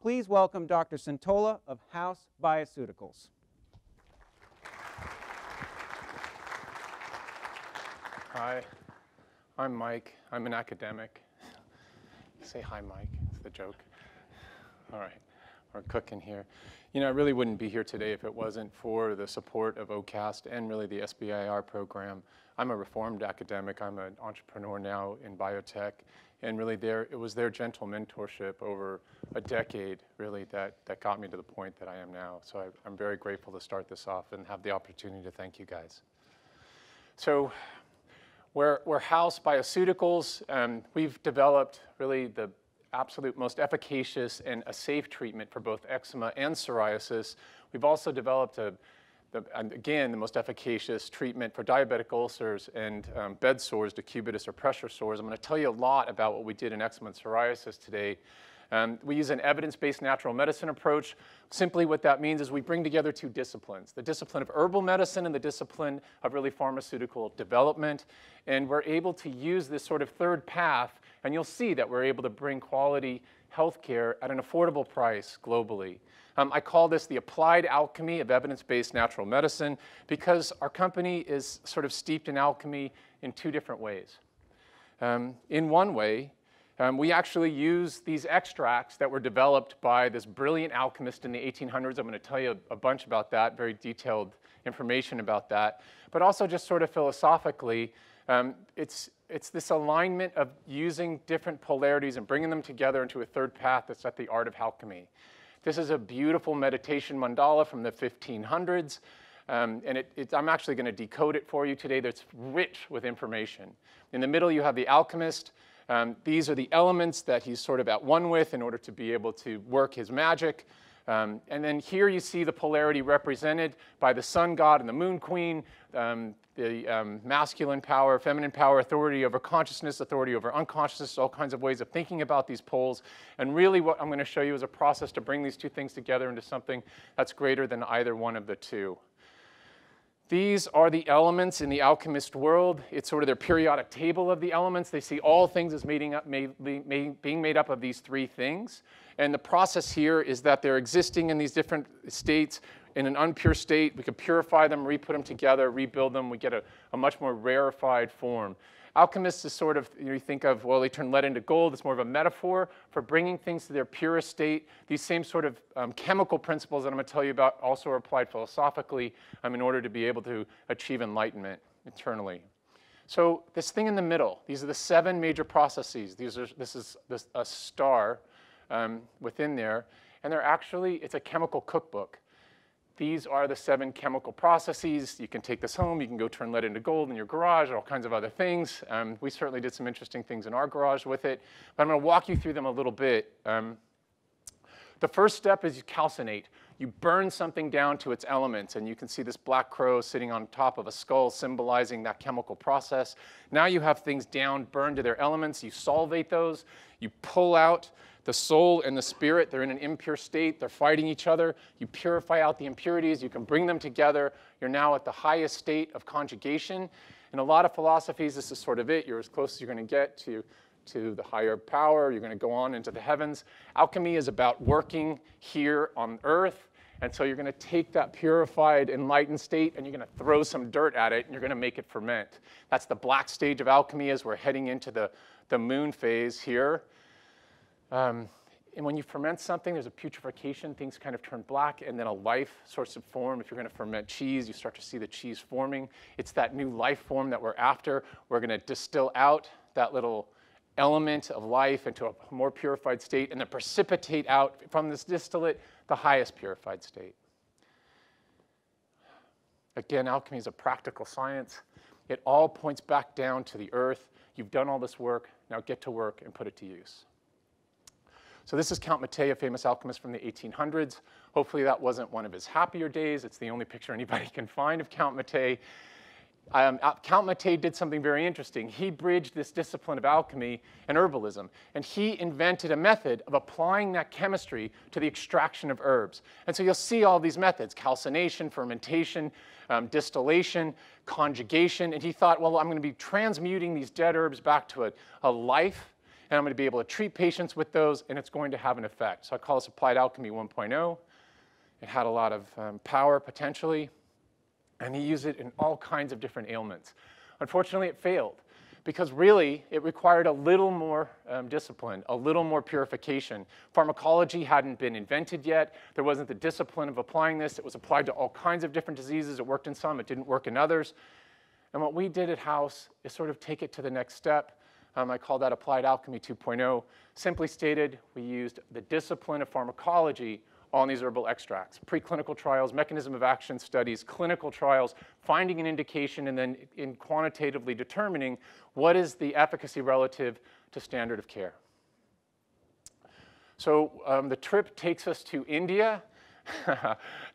Please welcome Dr. Centola of Haus Bioceuticals. Hi, I'm Mike. I'm an academic. Say hi, Mike. It's the joke. All right, we're cooking here. You know, I really wouldn't be here today if it wasn't for the support of OCAST and really the SBIR program. I'm a reformed academic. I'm an entrepreneur now in biotech. And really it was their gentle mentorship over a decade, really, that got me to the point that I am now. So I'm very grateful to start this off and have the opportunity to thank you guys. So we're Haus Bioceuticals. We've developed really the absolute most efficacious and a safe treatment for both eczema and psoriasis. We've also developed again, the most efficacious treatment for diabetic ulcers and bed sores, decubitus or pressure sores. I'm going to tell you a lot about what we did in eczema and psoriasis today. We use an evidence-based natural medicine approach. Simply what that means is we bring together two disciplines, the discipline of herbal medicine and the discipline of really pharmaceutical development. And we're able to use this sort of third path, and you'll see that we're able to bring quality healthcare at an affordable price globally. I call this the applied alchemy of evidence-based natural medicine because our company is sort of steeped in alchemy in two different ways. In one way, we actually use these extracts that were developed by this brilliant alchemist in the 1800s. I'm going to tell you a bunch about that, very detailed information about that. But also just sort of philosophically, it's this alignment of using different polarities and bringing them together into a third path that's at the art of alchemy. This is a beautiful meditation mandala from the 1500s. And I'm actually going to decode it for you today. That's rich with information. In the middle, you have the alchemist. These are the elements that he's sort of at one with in order to be able to work his magic. And then here you see the polarity represented by the sun god and the moon queen, the masculine power, feminine power, authority over consciousness, authority over unconsciousness, all kinds of ways of thinking about these poles. And really what I'm going to show you is a process to bring these two things together into something that's greater than either one of the two. These are the elements in the alchemist world. It's sort of their periodic table of the elements. They see all things as being made up of these three things. And the process here is that they're existing in these different states. In an unpure state, we can purify them, re-put them together, rebuild them. We get a much more rarefied form. Alchemists is sort of, you think of, well, they turn lead into gold. It's more of a metaphor for bringing things to their purest state. These same sort of chemical principles that I'm going to tell you about also are applied philosophically in order to be able to achieve enlightenment eternally. So this thing in the middle, these are the 7 major processes. This is a star within there, and it's a chemical cookbook. These are the 7 chemical processes. You can take this home. You can go turn lead into gold in your garage, all kinds of other things. We certainly did some interesting things in our garage with it. But I'm going to walk you through them a little bit. The first step is you calcinate. You burn something down to its elements. And you can see this black crow sitting on top of a skull symbolizing that chemical process. Now you have things down, burned to their elements. You solvate those. You pull out the soul and the spirit. They're in an impure state. They're fighting each other. You purify out the impurities. You can bring them together. You're now at the highest state of conjugation. In a lot of philosophies, this is sort of it. You're as close as you're going to get to the higher power. You're going to go on into the heavens. Alchemy is about working here on earth. And so you're going to take that purified, enlightened state, and you're going to throw some dirt at it, and you're going to make it ferment. That's the black stage of alchemy as we're heading into the moon phase here. And when you ferment something, there's a putrefaction. Things kind of turn black, and then a life sorts of form. If you're going to ferment cheese, you start to see the cheese forming. It's that new life form that we're after. We're going to distill out that little element of life into a more purified state, and then precipitate out from this distillate the highest purified state. Again, alchemy is a practical science. It all points back down to the earth. You've done all this work. Now get to work and put it to use. So this is Count Mattei, a famous alchemist from the 1800s. Hopefully that wasn't one of his happier days. It's the only picture anybody can find of Count Mattei. Count Mattei did something very interesting. He bridged this discipline of alchemy and herbalism, and he invented a method of applying that chemistry to the extraction of herbs. And so you'll see all these methods: calcination, fermentation, distillation, conjugation. And he thought, well, I'm going to be transmuting these dead herbs back to a life. and I'm going to be able to treat patients with those, and it's going to have an effect. So I call this Applied Alchemy 1.0. It had a lot of power, potentially, and he used it in all kinds of different ailments. Unfortunately, it failed, because really, it required a little more discipline, a little more purification. Pharmacology hadn't been invented yet. There wasn't the discipline of applying this. It was applied to all kinds of different diseases. It worked in some. It didn't work in others. And what we did at Haus is sort of take it to the next step. I call that Applied Alchemy 2.0. Simply stated, we used the discipline of pharmacology on these herbal extracts. Preclinical trials, mechanism of action studies, clinical trials, finding an indication, and then in quantitatively determining what is the efficacy relative to standard of care. So the trip takes us to India.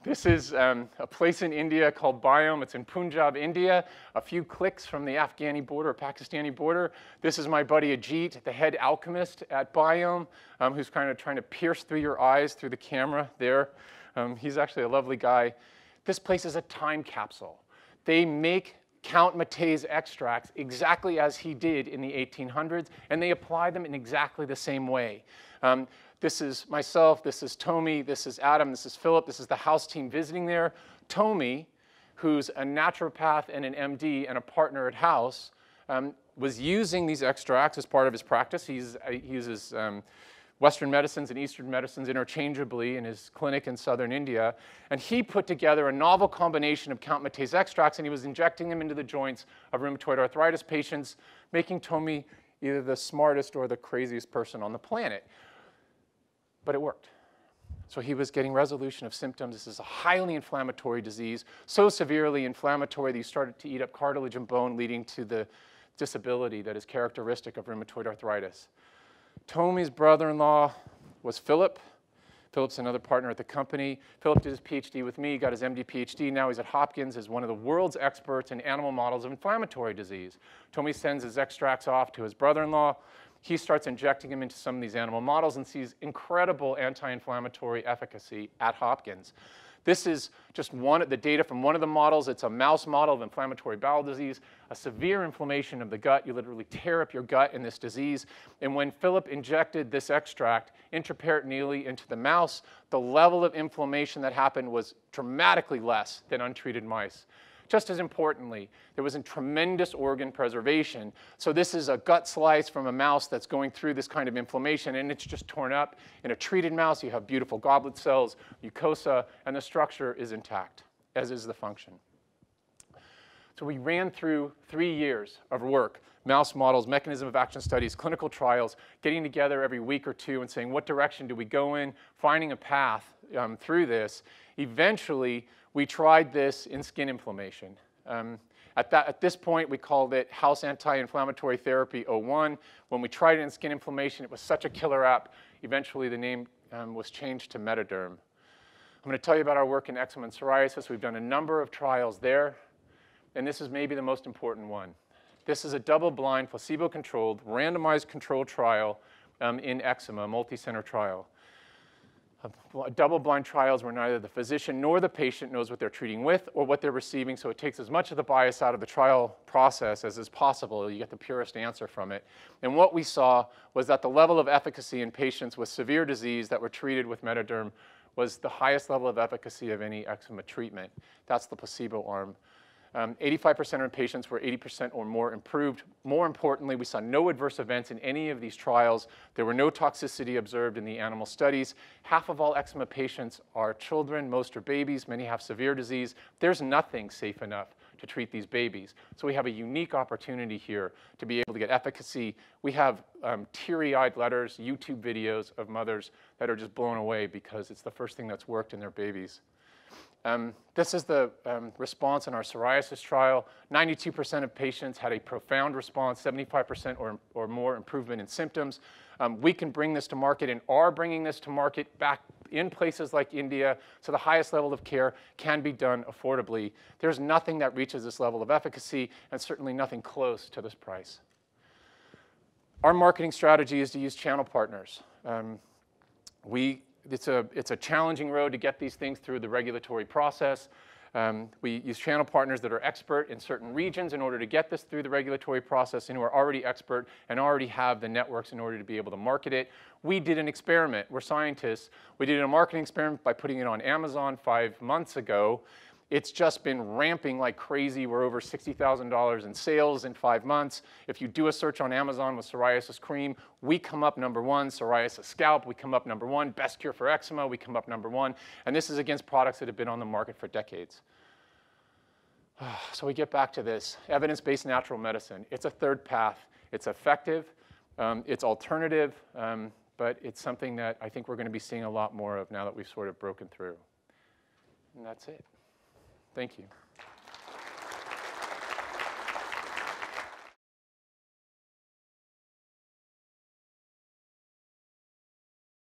This is a place in India called Biome. It's in Punjab, India, a few clicks from the Afghani border, or Pakistani border. This is my buddy Ajit, the head alchemist at Biome, who's kind of trying to pierce through your eyes through the camera there. He's actually a lovely guy. This place is a time capsule. They make Count Matei's extracts exactly as he did in the 1800s, and they apply them in exactly the same way. This is myself, this is Tomi, this is Adam, this is Philip, this is the Haus team visiting there. Tomi, who's a naturopath and an MD and a partner at Haus, was using these extracts as part of his practice. He uses Western medicines and Eastern medicines interchangeably in his clinic in southern India. And he put together a novel combination of Count Matei's extracts, and he was injecting them into the joints of rheumatoid arthritis patients, making Tomi either the smartest or the craziest person on the planet. But it worked. So he was getting resolution of symptoms. This is a highly inflammatory disease, so severely inflammatory that he started to eat up cartilage and bone, leading to the disability that is characteristic of rheumatoid arthritis. Tomi's brother-in-law was Philip. Philip's another partner at the company. Philip did his PhD with me, got his MD PhD. Now he's at Hopkins as one of the world's experts in animal models of inflammatory disease. Tomi sends his extracts off to his brother-in-law. He starts injecting them into some of these animal models and sees incredible anti-inflammatory efficacy at Hopkins. This is just the data from one of the models. It's a mouse model of inflammatory bowel disease, a severe inflammation of the gut. You literally tear up your gut in this disease. And when Philip injected this extract intraperitoneally into the mouse, the level of inflammation that happened was dramatically less than untreated mice. Just as importantly, there was a tremendous organ preservation. So this is a gut slice from a mouse that's going through this kind of inflammation, and it's just torn up. In a treated mouse, you have beautiful goblet cells, mucosa, and the structure is intact, as is the function. So we ran through 3 years of work, mouse models, mechanism of action studies, clinical trials, getting together every week or two and saying, what direction do we go in, finding a path through this. Eventually, we tried this in skin inflammation. At this point, we called it Haus Anti-Inflammatory Therapy 01. When we tried it in skin inflammation, it was such a killer app. Eventually, the name was changed to Metaderm. I'm going to tell you about our work in eczema and psoriasis. We've done a number of trials there, and this is maybe the most important one. This is a double-blind, placebo-controlled, randomized controlled trial in eczema, a multi-center trial. Double-blind trials where neither the physician nor the patient knows what they're treating with or what they're receiving, so it takes as much of the bias out of the trial process as is possible. You get the purest answer from it. And what we saw was that the level of efficacy in patients with severe disease that were treated with Metaderm was the highest level of efficacy of any eczema treatment. That's the placebo arm. 85% of patients were 80% or more improved. More importantly, we saw no adverse events in any of these trials. There were no toxicity observed in the animal studies. Half of all eczema patients are children, most are babies, many have severe disease. There's nothing safe enough to treat these babies. So we have a unique opportunity here to be able to get efficacy. We have teary-eyed letters, YouTube videos of mothers that are just blown away because it's the first thing that's worked in their babies. This is the response in our psoriasis trial. 92% of patients had a profound response, 75% or more improvement in symptoms. We can bring this to market and are bringing this to market back in places like India, so the highest level of care can be done affordably. There's nothing that reaches this level of efficacy, and certainly nothing close to this price. Our marketing strategy is to use channel partners. It's a challenging road to get these things through the regulatory process. We use channel partners that are expert in certain regions in order to get this through the regulatory process and who are already expert and already have the networks in order to be able to market it. We did an experiment. We're scientists. We did a marketing experiment by putting it on Amazon 5 months ago. It's just been ramping like crazy. We're over $60,000 in sales in 5 months. If you do a search on Amazon with psoriasis cream, we come up #1. Psoriasis scalp, we come up #1. Best cure for eczema, we come up #1. And this is against products that have been on the market for decades. So we get back to this, evidence-based natural medicine. It's a third path. It's effective. It's alternative. But it's something that I think we're going to be seeing a lot more of now that we've sort of broken through. And that's it. Thank you.